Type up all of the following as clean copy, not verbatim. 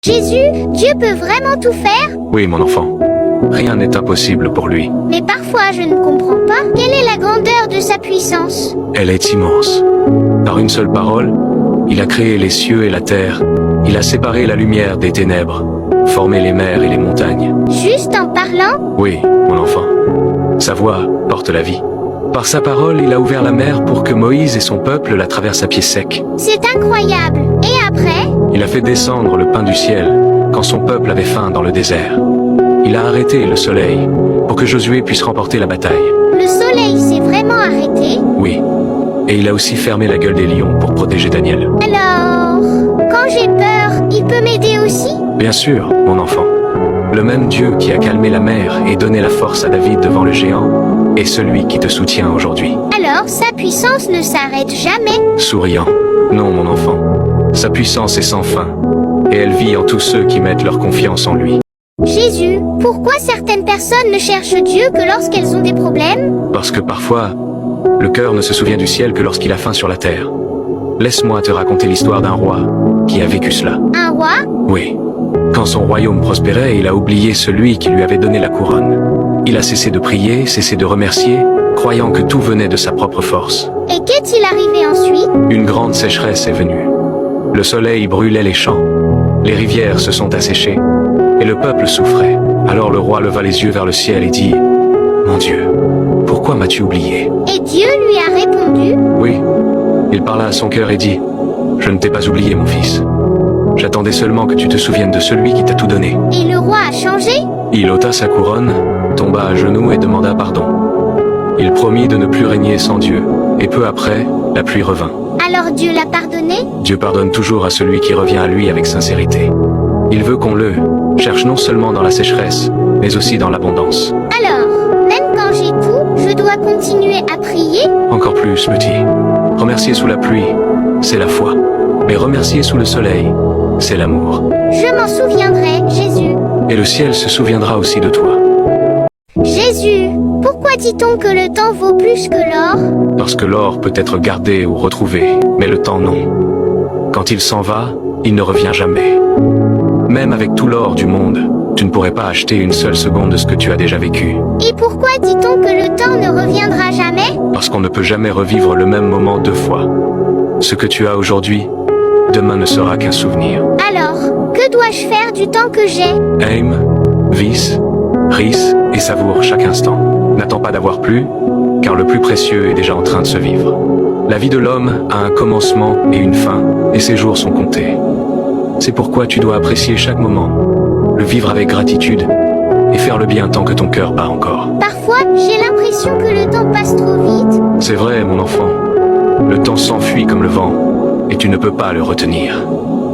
Jésus, Dieu peut vraiment tout faire? Oui, mon enfant. Rien n'est impossible pour lui. Mais parfois je ne comprends pas. Quelle est la grandeur de sa puissance? Elle est immense. Par une seule parole, il a créé les cieux et la terre. Il a séparé la lumière des ténèbres, formé les mers et les montagnes. Juste en parlant? Oui, mon enfant. Sa voix porte la vie. Par sa parole, il a ouvert la mer pour que Moïse et son peuple la traversent à pied sec. C'est incroyable. Et après? Il a fait descendre le pain du ciel quand son peuple avait faim dans le désert. Il a arrêté le soleil pour que Josué puisse remporter la bataille. Le soleil s'est vraiment arrêté? Oui. Et il a aussi fermé la gueule des lions pour protéger Daniel. Alors, quand j'ai peur, il peut m'aider aussi? Bien sûr, mon enfant. Le même Dieu qui a calmé la mer et donné la force à David devant le géant est celui qui te soutient aujourd'hui. Alors, sa puissance ne s'arrête jamais? Souriant. Non, mon enfant. Sa puissance est sans fin. Et elle vit en tous ceux qui mettent leur confiance en lui. Jésus, pourquoi certaines personnes ne cherchent Dieu que lorsqu'elles ont des problèmes? Parce que parfois, le cœur ne se souvient du ciel que lorsqu'il a faim sur la terre. Laisse-moi te raconter l'histoire d'un roi qui a vécu cela. Un roi? Oui. Quand son royaume prospérait, il a oublié celui qui lui avait donné la couronne. Il a cessé de prier, cessé de remercier, croyant que tout venait de sa propre force. Et qu'est-il arrivé ensuite? Une grande sécheresse est venue. Le soleil brûlait les champs. Les rivières se sont asséchées. Et le peuple souffrait. Alors le roi leva les yeux vers le ciel et dit « Mon Dieu, pourquoi m'as-tu oublié ?» Et Dieu lui a répondu? Oui. Il parla à son cœur et dit « Je ne t'ai pas oublié, mon fils. J'attendais seulement que tu te souviennes de celui qui t'a tout donné. » Et le roi a changé? Il ôta sa couronne, tomba à genoux et demanda pardon. Il promit de ne plus régner sans Dieu. Et peu après, la pluie revint. Alors Dieu l'a pardonné? Dieu pardonne toujours à celui qui revient à lui avec sincérité. Il veut qu'on le cherche non seulement dans la sécheresse, mais aussi dans l'abondance. Alors, même quand j'ai tout, je dois continuer à prier? Encore plus, petit. Remercier sous la pluie, c'est la foi. Mais remercier sous le soleil, c'est l'amour. Je m'en souviendrai, Jésus. Et le ciel se souviendra aussi de toi. Jésus, pourquoi dit-on que le temps vaut plus que l'or? Parce que l'or peut être gardé ou retrouvé, mais le temps non. Quand il s'en va, il ne revient jamais. Même avec tout l'or du monde, tu ne pourrais pas acheter une seule seconde de ce que tu as déjà vécu. Et pourquoi dit-on que le temps ne reviendra jamais? Parce qu'on ne peut jamais revivre le même moment deux fois. Ce que tu as aujourd'hui, demain ne sera qu'un souvenir. Alors, que dois-je faire du temps que j'ai? Aime, vis, ris et savoure chaque instant. N'attends pas d'avoir plus, car le plus précieux est déjà en train de se vivre. La vie de l'homme a un commencement et une fin, et ses jours sont comptés. C'est pourquoi tu dois apprécier chaque moment, le vivre avec gratitude, et faire le bien tant que ton cœur bat encore. Parfois, j'ai l'impression que le temps passe trop vite. C'est vrai, mon enfant. Le temps s'enfuit comme le vent, et tu ne peux pas le retenir.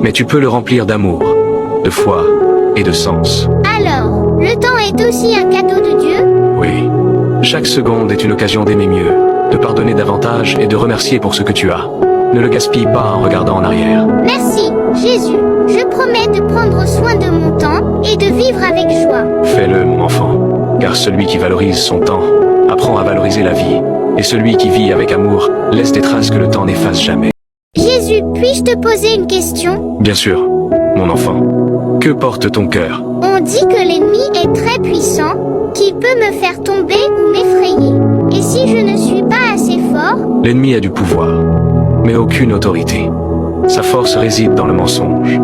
Mais tu peux le remplir d'amour, de foi et de sens. Alors, le temps est aussi un cadeau de Dieu? Oui. Chaque seconde est une occasion d'aimer mieux, de pardonner davantage et de remercier pour ce que tu as. Ne le gaspille pas en regardant en arrière. Merci, Jésus. Je promets de prendre soin de mon temps et de vivre avec joie. Fais-le, mon enfant, car celui qui valorise son temps apprend à valoriser la vie, et celui qui vit avec amour laisse des traces que le temps n'efface jamais. Jésus, puis-je te poser une question? Bien sûr, mon enfant. Que porte ton cœur? On dit que l'ennemi est très puissant, qu'il peut me faire tomber ou m'effrayer. Et si je ne suis pas assez fort? L'ennemi a du pouvoir, mais aucune autorité. Sa force réside dans le mensonge,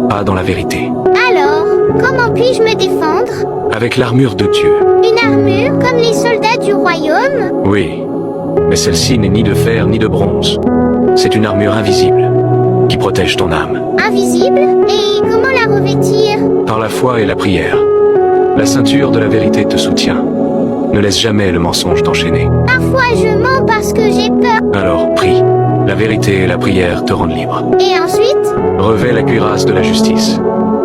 pas dans la vérité. Alors, comment puis-je me défendre? Avec l'armure de Dieu. Une armure comme les soldats du royaume? Oui, mais celle-ci n'est ni de fer ni de bronze. C'est une armure invisible, qui protège ton âme. Invisible? Et comment la revêtir? Par la foi et la prière. La ceinture de la vérité te soutient. Ne laisse jamais le mensonge t'enchaîner. Parfois je mens parce que j'ai peur. Alors, prie. La vérité et la prière te rendent libre. Et ensuite? Revêt la cuirasse de la justice.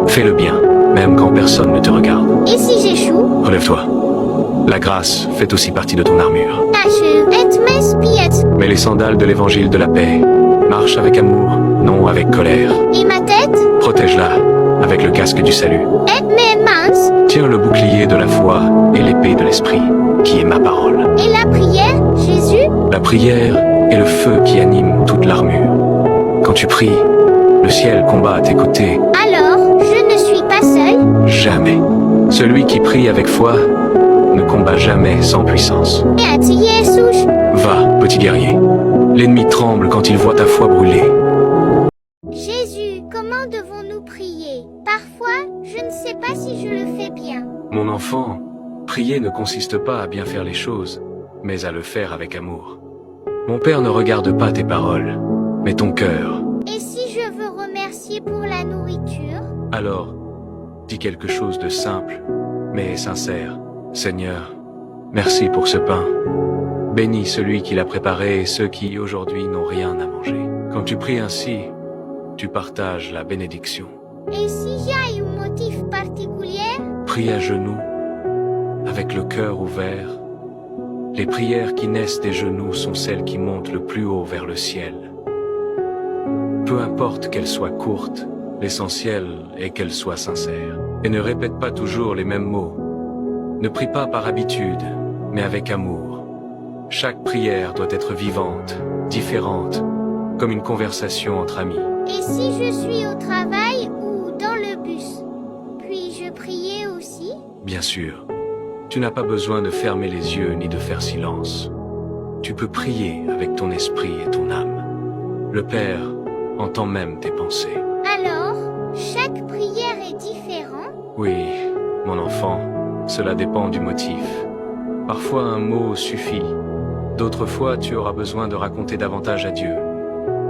Fais le bien, même quand personne ne te regarde. Et si j'échoue? Relève-toi. La grâce fait aussi partie de ton armure. Tâche et mes spies. Mets les sandales de l'évangile de la paix. Marche avec amour, non avec colère. Et ma tête? Protège-la avec le casque du salut. Et mes mains? Tiens le bouclier de la foi et l'épée de l'esprit, qui est ma parole. Et la prière, Jésus? La prière est le feu qui anime toute l'armure. Quand tu pries, le ciel combat à tes côtés. Alors, je Celui qui prie avec foi ne combat jamais sans puissance. Merci Jésus. Va, petit guerrier. L'ennemi tremble quand il voit ta foi brûler. Jésus, comment devons-nous prier? Parfois, je ne sais pas si je le fais bien. Mon enfant, prier ne consiste pas à bien faire les choses, mais à le faire avec amour. Mon Père ne regarde pas tes paroles, mais ton cœur. Et si je veux remercier pour la nourriture? Alors, dis quelque chose de simple, mais sincère. Seigneur, merci pour ce pain. Bénis celui qui l'a préparé et ceux qui aujourd'hui n'ont rien à manger. Quand tu pries ainsi, tu partages la bénédiction. Et si j'ai un motif particulier? Prie à genoux, avec le cœur ouvert. Les prières qui naissent des genoux sont celles qui montent le plus haut vers le ciel. Peu importe qu'elles soient courtes, l'essentiel est qu'elles soient sincères. Et ne répète pas toujours les mêmes mots. Ne prie pas par habitude, mais avec amour. Chaque prière doit être vivante, différente, comme une conversation entre amis. Et si je suis au travail ou dans le bus, puis-je prier aussi? Bien sûr, tu n'as pas besoin de fermer les yeux ni de faire silence. Tu peux prier avec ton esprit et ton âme. Le Père entend même tes pensées. Alors, chaque prière est différente? Oui, mon enfant, cela dépend du motif. Parfois un mot suffit. D'autres fois, tu auras besoin de raconter davantage à Dieu.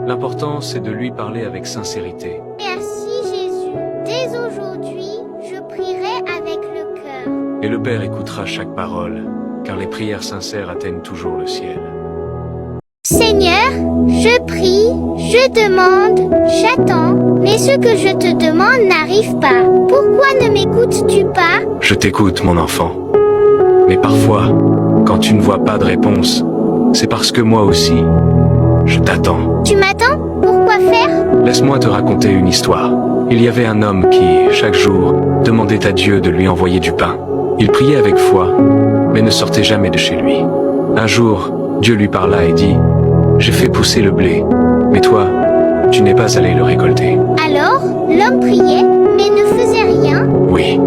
L'important, c'est de lui parler avec sincérité. Merci Jésus. Dès aujourd'hui, je prierai avec le cœur. Et le Père écoutera chaque parole, car les prières sincères atteignent toujours le ciel. Seigneur, je prie, je demande, j'attends, mais ce que je te demande n'arrive pas. Pourquoi ne m'écoutes-tu pas? Je t'écoute, mon enfant. Mais parfois, quand tu ne vois pas de réponse, c'est parce que moi aussi, je t'attends. Tu m'attends? Pourquoi faire? Laisse-moi te raconter une histoire. Il y avait un homme qui, chaque jour, demandait à Dieu de lui envoyer du pain. Il priait avec foi, mais ne sortait jamais de chez lui. Un jour, Dieu lui parla et dit: « J'ai fait pousser le blé, mais toi, tu n'es pas allé le récolter. » Alors, l'homme priait, mais ne faisait rien. Oui,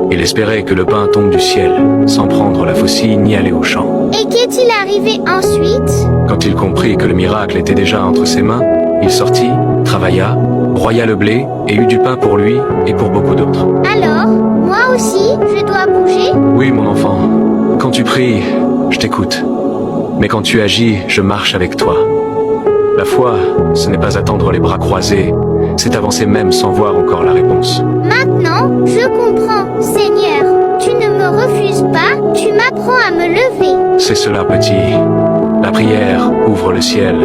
il espérait que le pain tombe du ciel, sans prendre la faucille ni aller au champ. Et qu'est-il arrivé ensuite? Quand il comprit que le miracle était déjà entre ses mains, il sortit, travailla, broya le blé et eut du pain pour lui et pour beaucoup d'autres. Alors, moi aussi, je dois bouger? Oui, mon enfant, quand tu pries, je t'écoute. Mais quand tu agis, je marche avec toi. La foi, ce n'est pas attendre les bras croisés, c'est avancer même sans voir encore la réponse. Maintenant, je comprends, Seigneur. Tu ne me refuses pas, tu m'apprends à me lever. C'est cela, petit. La prière ouvre le ciel,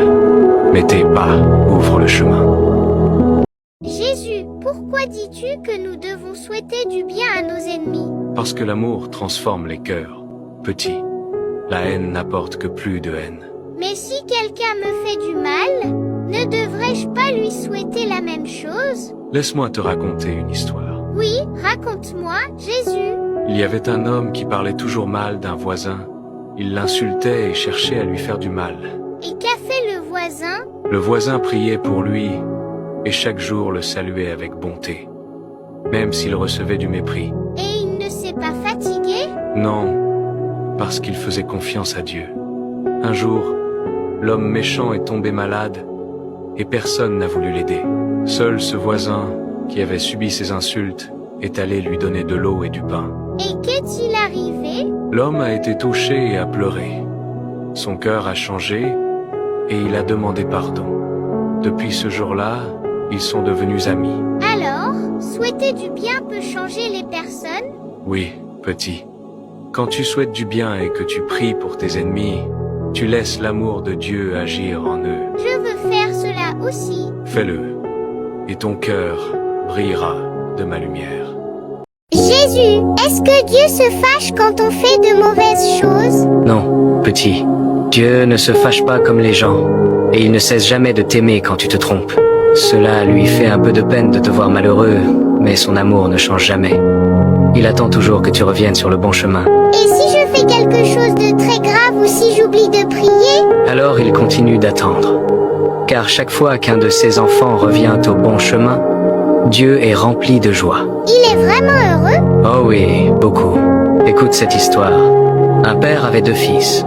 mais tes pas ouvrent le chemin. Jésus, pourquoi dis-tu que nous devons souhaiter du bien à nos ennemis? Parce que l'amour transforme les cœurs. Petit, la haine n'apporte que plus de haine. Mais si quelqu'un me fait du mal, ne devrais-je pas lui souhaiter la même chose? Laisse-moi te raconter une histoire. Oui, raconte-moi, Jésus. Il y avait un homme qui parlait toujours mal d'un voisin. Il l'insultait et cherchait à lui faire du mal. Et qu'a fait le voisin? Le voisin priait pour lui et chaque jour le saluait avec bonté, même s'il recevait du mépris. Et il ne s'est pas fatigué? Non, parce qu'il faisait confiance à Dieu. Un jour, l'homme méchant est tombé malade et personne n'a voulu l'aider. Seul ce voisin, qui avait subi ses insultes, est allé lui donner de l'eau et du pain. Et qu'est-il arrivé? L'homme a été touché et a pleuré. Son cœur a changé et il a demandé pardon. Depuis ce jour-là, ils sont devenus amis. Alors, souhaiter du bien peut changer les personnes? Oui, petit. Quand tu souhaites du bien et que tu pries pour tes ennemis, tu laisses l'amour de Dieu agir en eux. Je veux faire cela aussi. Fais-le, et ton cœur brillera de ma lumière. Jésus, est-ce que Dieu se fâche quand on fait de mauvaises choses? Non, petit. Dieu ne se fâche pas comme les gens, et il ne cesse jamais de t'aimer quand tu te trompes. Cela lui fait un peu de peine de te voir malheureux, mais son amour ne change jamais. Il attend toujours que tu reviennes sur le bon chemin. Et si je fais quelque chose de très grave ou si j'oublie de prier? Alors il continue d'attendre. Car chaque fois qu'un de ses enfants revient au bon chemin, Dieu est rempli de joie. Il est vraiment heureux? Oh oui, beaucoup. Écoute cette histoire. Un père avait 2 fils.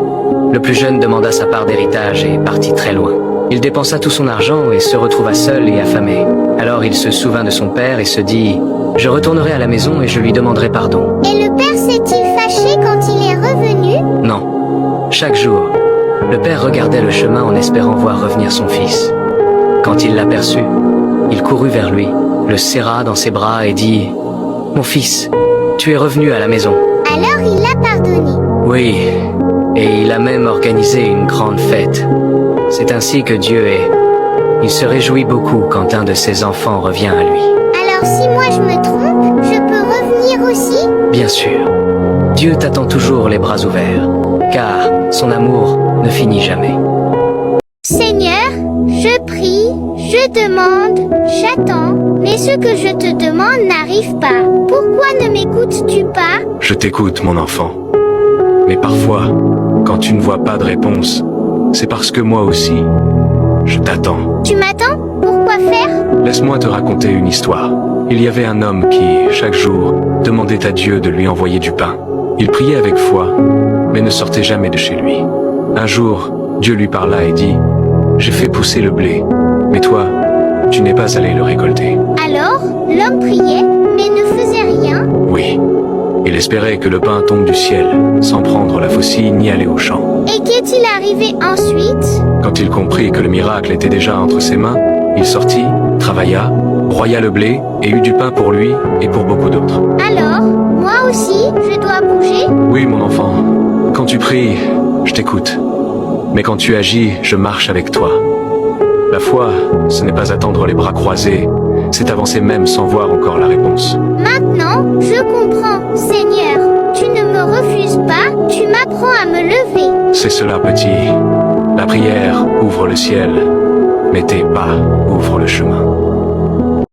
Le plus jeune demanda sa part d'héritage et partit très loin. Il dépensa tout son argent et se retrouva seul et affamé. Alors il se souvint de son père et se dit « Je retournerai à la maison et je lui demanderai pardon. » Et le père s'est-il fâché quand il est revenu? Non. Chaque jour, le père regardait le chemin en espérant voir revenir son fils. Quand il l'aperçut, il courut vers lui, le serra dans ses bras et dit « Mon fils, tu es revenu à la maison. » Alors il l'a pardonné. Oui, et il a même organisé une grande fête. C'est ainsi que Dieu est. Il se réjouit beaucoup quand un de ses enfants revient à lui. Alors si moi je me trompe, je peux revenir aussi? Bien sûr, Dieu t'attend toujours les bras ouverts, car son amour ne finit jamais. Seigneur, je prie, je demande, j'attends, mais ce que je te demande n'arrive pas. Pourquoi ne m'écoutes-tu pas? Je t'écoute, mon enfant. Mais parfois, quand tu ne vois pas de réponse, c'est parce que moi aussi, je t'attends. Tu m'attends? Pourquoi faire? Laisse-moi te raconter une histoire. Il y avait un homme qui, chaque jour, demandait à Dieu de lui envoyer du pain. Il priait avec foi, mais ne sortait jamais de chez lui. Un jour, Dieu lui parla et dit « J'ai fait pousser le blé, mais toi, tu n'es pas allé le récolter. » Alors, l'homme priait, mais ne faisait rien. Oui, il espérait que le pain tombe du ciel, sans prendre la faucille ni aller au champ. Et qu'est-il arrivé ensuite? Quand il comprit que le miracle était déjà entre ses mains, il sortit, travailla, broya le blé et eut du pain pour lui et pour beaucoup d'autres. Alors, moi aussi, je dois bouger? Oui, mon enfant, quand tu pries, je t'écoute. Mais quand tu agis, je marche avec toi. La foi, ce n'est pas attendre les bras croisés, c'est avancer même sans voir encore la réponse. Maintenant, je comprends, Seigneur. Tu ne me refuses pas, tu m'apprends à me lever. C'est cela, petit. La prière ouvre le ciel, mais tes pas ouvrent le chemin.